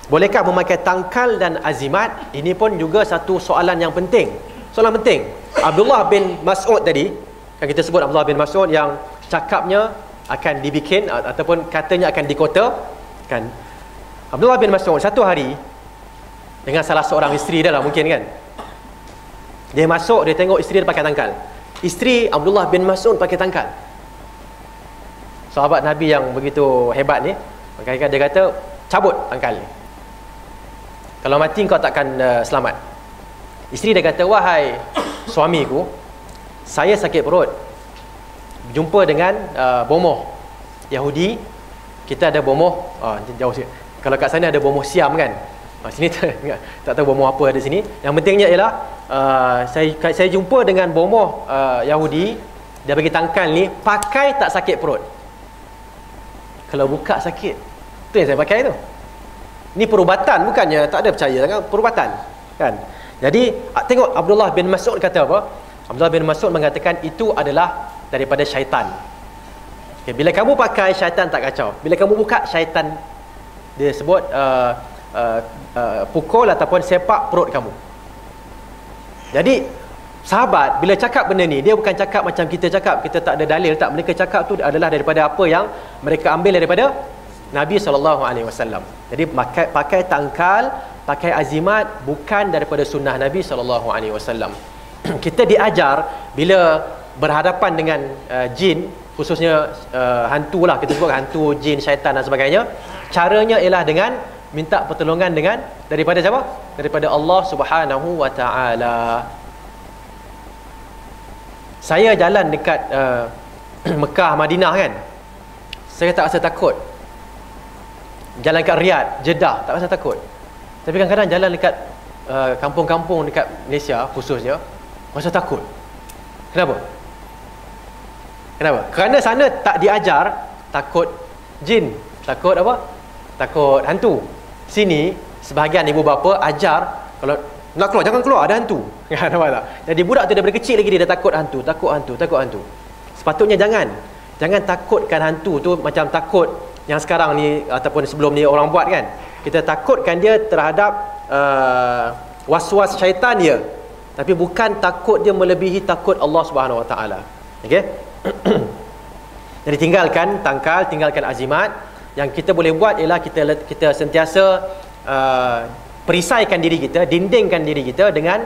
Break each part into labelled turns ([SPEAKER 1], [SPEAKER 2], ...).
[SPEAKER 1] Bolehkah memakai tangkal dan azimat? Ini pun juga satu soalan yang penting. Soalan penting. Abdullah bin Mas'ud tadi, kan kita sebut Abdullah bin Mas'ud yang cakapnya akan dibikin ataupun katanya akan dikota, kan. Abdullah bin Mas'ud satu hari dengan salah seorang isteri dia lah mungkin, kan. Dia masuk, dia tengok isteri dia pakai tangkal. Isteri Abdullah bin Mas'ud pakai tangkal. Sahabat Nabi yang begitu hebat ni, maka dia kata, cabut tangkal ni. Kalau mati kau takkan selamat. Isteri dia kata, wahai suamiku, saya sakit perut, jumpa dengan bomoh Yahudi. Kita ada bomoh, jauh sikit. Kalau kat sana ada bomoh Siam, kan. Sini tak tahu bomoh apa ada sini. Yang pentingnya ialah saya jumpa dengan bomoh Yahudi. Dia bagi tangkal ni, pakai tak sakit perut. Kalau buka sakit, tu yang saya pakai tu. Ni perubatan, bukannya tak ada percaya kan, perubatan, kan. Jadi tengok Abdullah bin Mas'ud kata apa? Abdullah bin Mas'ud mengatakan itu adalah daripada syaitan. Okay, bila kamu pakai, syaitan tak kacau. Bila kamu buka, syaitan dia sebut pukul ataupun sepak perut kamu. Jadi sahabat bila cakap benda ni, dia bukan cakap macam kita cakap, kita tak ada dalil, tak. Mereka cakap tu adalah daripada apa yang mereka ambil daripada Nabi SAW. Jadi pakai tangkal, pakai azimat bukan daripada sunnah Nabi SAW. Kita diajar bila berhadapan dengan jin, khususnya hantu lah, kita sebut hantu, jin, syaitan dan sebagainya. Caranya ialah dengan minta pertolongan dengan daripada siapa? Daripada Allah Subhanahu wa taala. Saya jalan dekat Mekah, Madinah, kan. Saya tak rasa takut. Jalan kat Riyadh, Jeddah, tak rasa takut. Tapi kadang-kadang jalan dekat kampung-kampung dekat Malaysia khususnya, rasa takut. Kenapa? Kenapa? Kerana sana tak diajar takut jin, takut apa? Takut hantu. Sini sebahagian ibu bapa ajar, kalau nak keluar jangan keluar, ada hantu. Kan, nampak tak? Jadi budak tu daripada kecil lagi dia dah takut hantu, takut hantu, takut hantu. Sepatutnya jangan takutkan hantu tu macam takut yang sekarang ni ataupun sebelum ni orang buat, kan. Kita takutkan dia terhadap was-was syaitan dia, tapi bukan takut dia melebihi takut Allah Subhanahu Wa Taala. Okey. Jadi tinggalkan tangkal, tinggalkan azimat. Yang kita boleh buat ialah kita sentiasa perisaikan diri kita, dindingkan diri kita dengan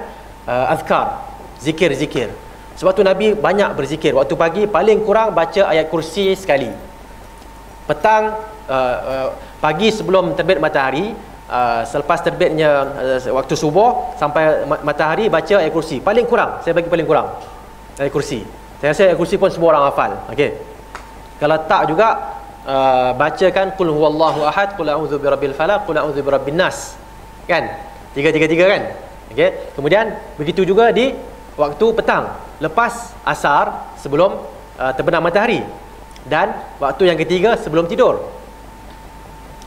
[SPEAKER 1] azkar, zikir-zikir. Sebab tu Nabi banyak berzikir. Waktu pagi paling kurang baca ayat kursi sekali. Petang, pagi sebelum terbit matahari, selepas terbitnya waktu subuh sampai matahari, baca ayat kursi. Paling kurang, saya bagi paling kurang ayat kursi. Saya rasa ayat kursi pun semua orang hafal. Okey. Kalau tak juga bacakan qul huwallahu ahad, qul a'udzu birabbil falaq, qul a'udzu birabbin nas. Kan? 3 kan? Okey. Kemudian begitu juga di waktu petang, lepas asar, sebelum terbenam matahari. Dan waktu yang ketiga sebelum tidur.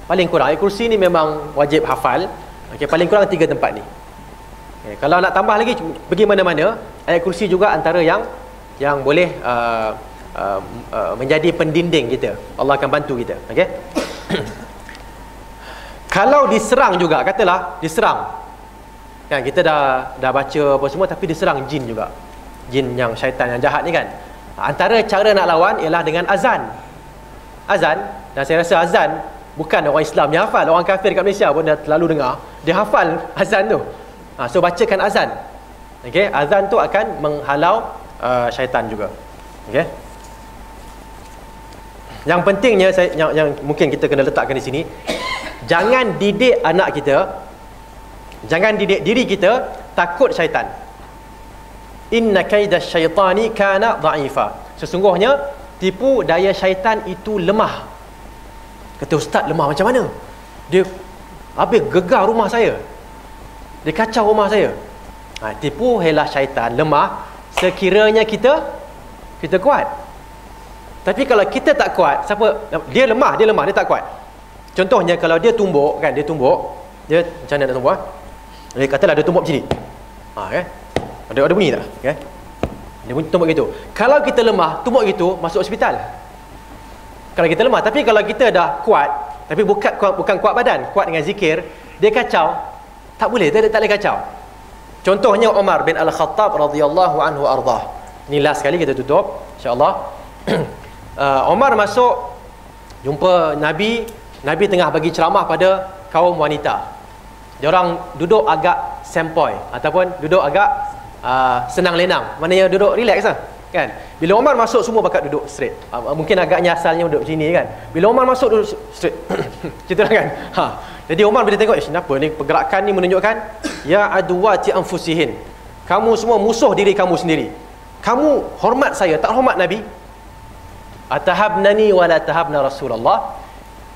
[SPEAKER 1] Paling kurang ayat kursi ni memang wajib hafal. Okey, paling kurang 3 tempat ni. Okay, kalau nak tambah lagi pergi mana-mana, ayat kursi juga antara yang boleh menjadi pendinding kita. Allah akan bantu kita. Okey. Kalau diserang juga, katalah diserang. Kan kita dah baca apa semua tapi diserang jin juga. Jin yang syaitan yang jahat ni, kan. Antara cara nak lawan ialah dengan azan. Azan, dan saya rasa azan bukan orang Islam yang hafal, orang kafir kat Malaysia pun dah terlalu dengar. Dia hafal azan tu. So bacakan azan. Okey, azan tu akan menghalau syaitan juga. Okey. Yang pentingnya yang mungkin kita kena letakkan di sini, jangan didik anak kita, jangan didik diri kita takut syaitan. Inna kaidash syaitani kana dha'ifa. Sesungguhnya tipu daya syaitan itu lemah. Kata ustaz, lemah macam mana? Dia habis gegar rumah saya, dia kacau rumah saya. Tipu hela syaitan lemah sekiranya kita kuat. Tapi kalau kita tak kuat, siapa dia lemah, dia tak kuat. Contohnya kalau dia tumbuk, kan, dia macam mana nak tumbuk? Dia katalah dia tumbuk macam ni. Kan? Ada bunyi tak? Okay? Dia bunyi tumbuk gitu. Kalau kita lemah, tumbuk gitu, masuk hospital. Kalau kita lemah. Tapi kalau kita dah kuat, tapi bukan kuat badan, kuat dengan zikir, dia kacau, tak boleh, tak boleh kacau. Contohnya Umar bin Al-Khattab radhiyallahu anhu ardah. Ni last sekali kita tutup insya-Allah. Umar masuk jumpa Nabi, Nabi tengah bagi ceramah pada kaum wanita. Dia orang duduk agak sempoi ataupun duduk agak senang lenang. Maknanya duduk relax lah, kan. Bila Umar masuk semua bakat duduk straight. Mungkin agaknya asalnya duduk sini kan. Bila Umar masuk duduk straight. Macam kan. Jadi Umar bila tengok, kenapa ni pergerakan ni menunjukkan ya aduwati anfusihin. Kamu semua musuh diri kamu sendiri. Kamu hormat saya, tak hormat Nabi. Atahabnani wala tahabna Rasulullah.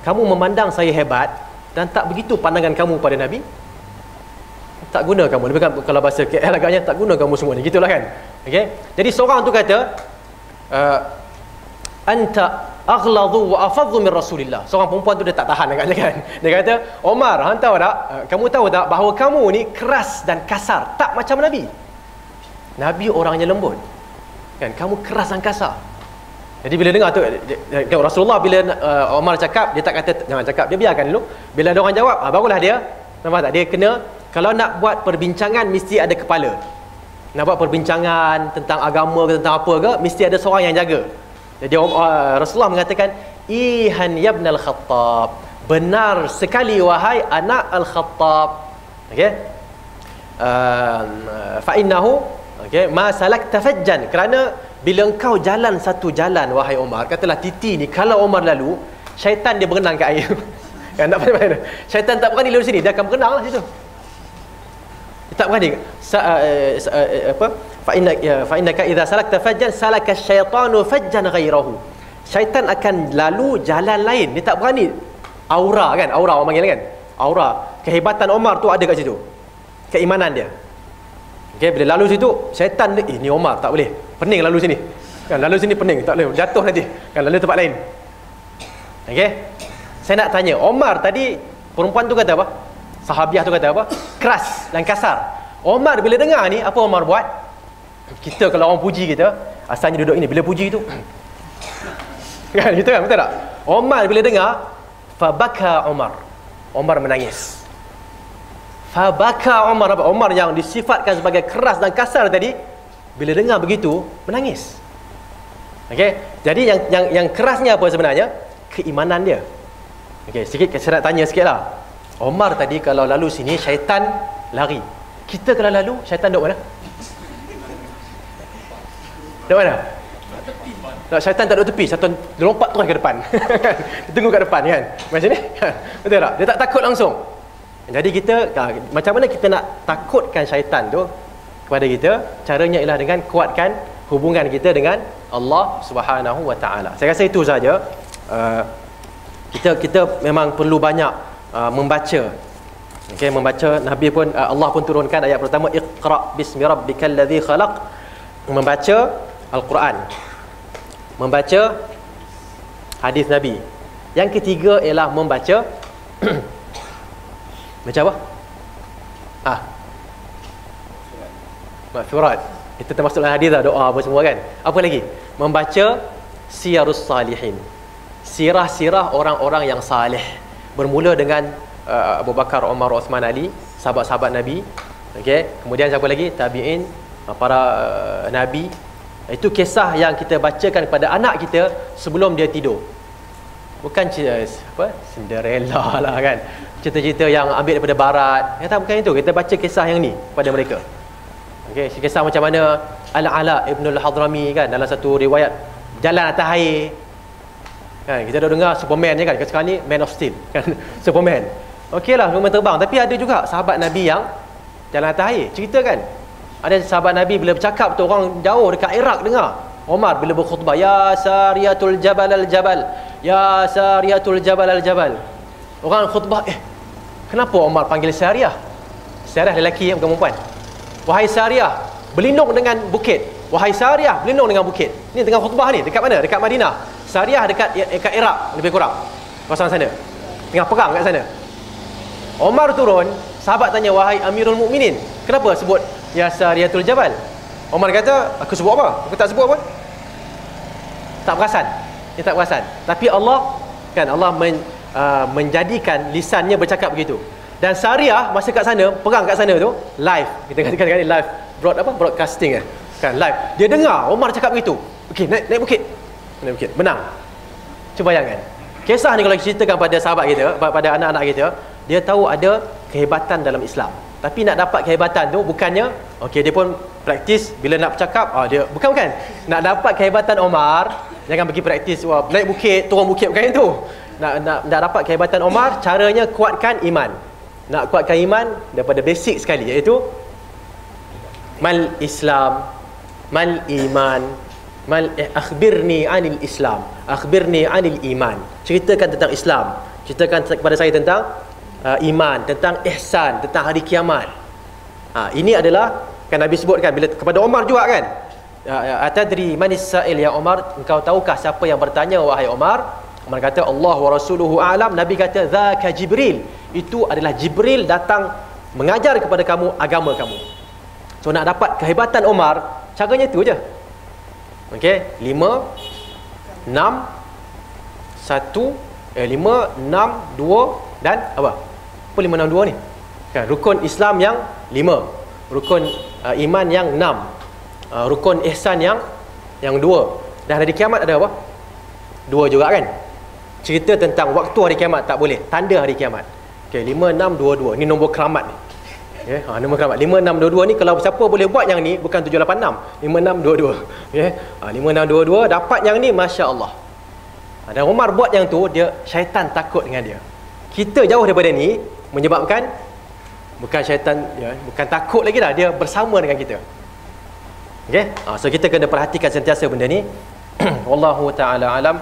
[SPEAKER 1] Kamu memandang saya hebat dan tak begitu pandangan kamu pada Nabi. Tak guna kamu. Lebih kan kalau bahasa KL agaknya tak guna kamu semua ni. Gitulah kan. Okey. Jadi seorang tu kata anta aghladu wa afadhu min Rasulillah. Seorang perempuan tu dia tak tahan agaknya kan. Dia kata, Omar, hang tahu tak? Kamu tahu tak bahawa kamu ni keras dan kasar, tak macam Nabi. Nabi orangnya lembut. Kan, kamu keras dan kasar. Jadi bila dengar tu Rasulullah bila Omar cakap, dia tak kata jangan cakap, dia biarkan dulu. Bila ada orang jawab, barulah dia, nampak tak? Dia kena, kalau nak buat perbincangan mesti ada kepala. Nak buat perbincangan tentang agama ke tentang apa ke, mesti ada seorang yang jaga. Jadi Rasulullah mengatakan, ihan yabn al-Khattab, benar sekali wahai anak al-Khattab. Okey, fa innahu, okey, ma salakta fajjan, kerana bila engkau jalan satu jalan wahai Umar, katalah titi ni, kalau Umar lalu, syaitan dia berenang kat air. Kan, tak mana-mana syaitan tak berani lalu sini, dia akan berenang lah situ. Dia tak berani. Fa innaka idza salakta fajjan salaka syaitanu fajjan ghairahu. Syaitan akan lalu jalan lain, dia tak berani. Aura kan, aura orang panggil kan, aura kehebatan Omar tu ada kat situ, keimanan dia. Okey, bila lalu situ syaitan dia, ni Omar tak boleh, pening lalu sini kan, lalu sini pening, tak boleh, jatuh nanti kan, lalu tempat lain. Okey, saya nak tanya, Omar tadi perempuan tu kata apa, sahabiah tu kata apa, keras dan kasar. Omar bila dengar ni, apa Omar buat? Kita kalau orang puji kita, asalnya duduk ini, bila puji tu kan, gitu kan, betul tak? Omar bila dengar, fabaka Omar, Omar menangis. Fabaka Omar, apa? Omar yang disifatkan sebagai keras dan kasar tadi, bila dengar begitu menangis. Okey, jadi yang kerasnya apa sebenarnya? Keimanan dia. Okey, sikit saya nak tanya sikitlah. Omar tadi kalau lalu sini, syaitan lari. Kita kalau lalu, syaitan duduk mana? Duduk mana? Tak, syaitan tak duduk tepi, syaitan dia lompat terus ke depan. Dia tunggu kat depan kan, macam ni. Betul tak? Dia tak takut langsung. Jadi kita, macam mana kita nak takutkan syaitan tu kepada kita? Caranya ialah dengan kuatkan hubungan kita dengan Allah Subhanahu Wa Taala. Saya rasa itu saja. Kita memang perlu banyak membaca. Okey, membaca. Nabi pun, Allah pun turunkan ayat pertama, Iqra bismi rabbikal ladzi khalaq. Membaca Al-Quran, membaca hadis Nabi. Yang ketiga ialah membaca baca apa? Surat. Itu termasuk dalam hadis lah, doa apa semua kan. Apa lagi? Membaca siyarus salihin, sirah-sirah orang-orang yang salih. Bermula dengan Abu Bakar, Umar, Uthman, Ali, sahabat-sahabat Nabi. Okey, kemudian siapa lagi? Tabi'in, para Nabi. Itu kisah yang kita bacakan kepada anak kita sebelum dia tidur. Bukan Cinderella lah kan, cerita-cerita yang ambil daripada barat. Kata bukan itu. Kita baca kisah yang ni pada mereka. Okey, kisah macam mana Al-Ala Ibn Al-Hadrami kan, dalam satu riwayat jalan atas air kan. Kita dah dengar Superman ni kan, sekarang ni Man of Steel kan. Superman, okeylah, Superman terbang. Tapi ada juga sahabat Nabi yang jalan atas air. Cerita kan, ada sahabat Nabi bila bercakap tu, orang jauh dekat Iraq dengar. Omar bila berkhutbah, ya sariyatul jabal al-jabal, ya sariyatul jabal al-jabal. Orang khutbah, kenapa Omar panggil Sariyah? Sariyah lelaki, bukan perempuan. Wahai Sariyah, berlindung dengan bukit. Wahai Sariyah, berlindung dengan bukit. Ni tengah khutbah ni, dekat mana? Dekat Madinah. Sariyah dekat Iraq lebih kurang, kawasan sana. Tengah perang kat sana. Omar turun, sahabat tanya, wahai Amirul Mukminin, kenapa sebut ya Sariyatul Jabal? Omar kata, aku sebut apa? Aku tak sebut apa. Tak perasan. Dia tak perasan. Tapi Allah kan, Allah menjadikan lisannya bercakap begitu. Dan Syariah masa kat sana, perang kat sana tu live. Kita katakan live broadcasting kan live. Dia dengar Umar cakap begitu. Okey, naik bukit. Naik bukit, menang. Cuba bayangkan. Kisah ni kalau ceritakan pada sahabat kita, pada anak-anak kita, dia tahu ada kehebatan dalam Islam. Tapi nak dapat kehebatan tu bukannya okey dia pun praktis bila nak bercakap, dia bukan. Nak dapat kehebatan Umar, jangan pergi praktis naik bukit, turun bukit, bukan itu. Nak dapat kehebatan Umar, caranya kuatkan iman. Nak kuatkan iman daripada basic sekali, iaitu mal Islam, mal iman, akhbirni anil Islam, akhbirni anil iman. Ceritakan tentang Islam, ceritakan kepada saya tentang iman, tentang ihsan, tentang hari kiamat. Ini adalah kan Nabi sebutkan bila kepada Umar juga kan, atadri manis sa'il ya Umar, engkau tahukah siapa yang bertanya wahai Umar? Umar kata Allah wa rasuluhu a'lam. Nabi kata zaka Jibril, itu adalah Jibril datang mengajar kepada kamu agama kamu. So nak dapat kehebatan Umar, caranya tu je. Okey, 5 6 1 5 6 2 dan apa? Apa 5 6 2 ni? Kan rukun Islam yang 5, rukun iman yang 6, rukun ihsan yang 2. Dan hari kiamat ada apa? 2 juga kan? Cerita tentang waktu hari kiamat tak boleh, tanda hari kiamat. Okey, 5 6 2 2. Ni nombor keramat ni. Okey, nombor keramat 5 6 2 2 ni kalau siapa boleh buat yang ni, bukan 7 8 6, 5 6 2 2. Okey, 5 6 2 2 dapat yang ni, masya-Allah. Dan Umar buat yang tu, dia syaitan takut dengan dia. Kita jauh daripada ni menyebabkan bukan syaitan ya, bukan takut lagi dah, dia bersama dengan kita. Okey, so kita kena perhatikan sentiasa benda ni. Wallahu taala alam.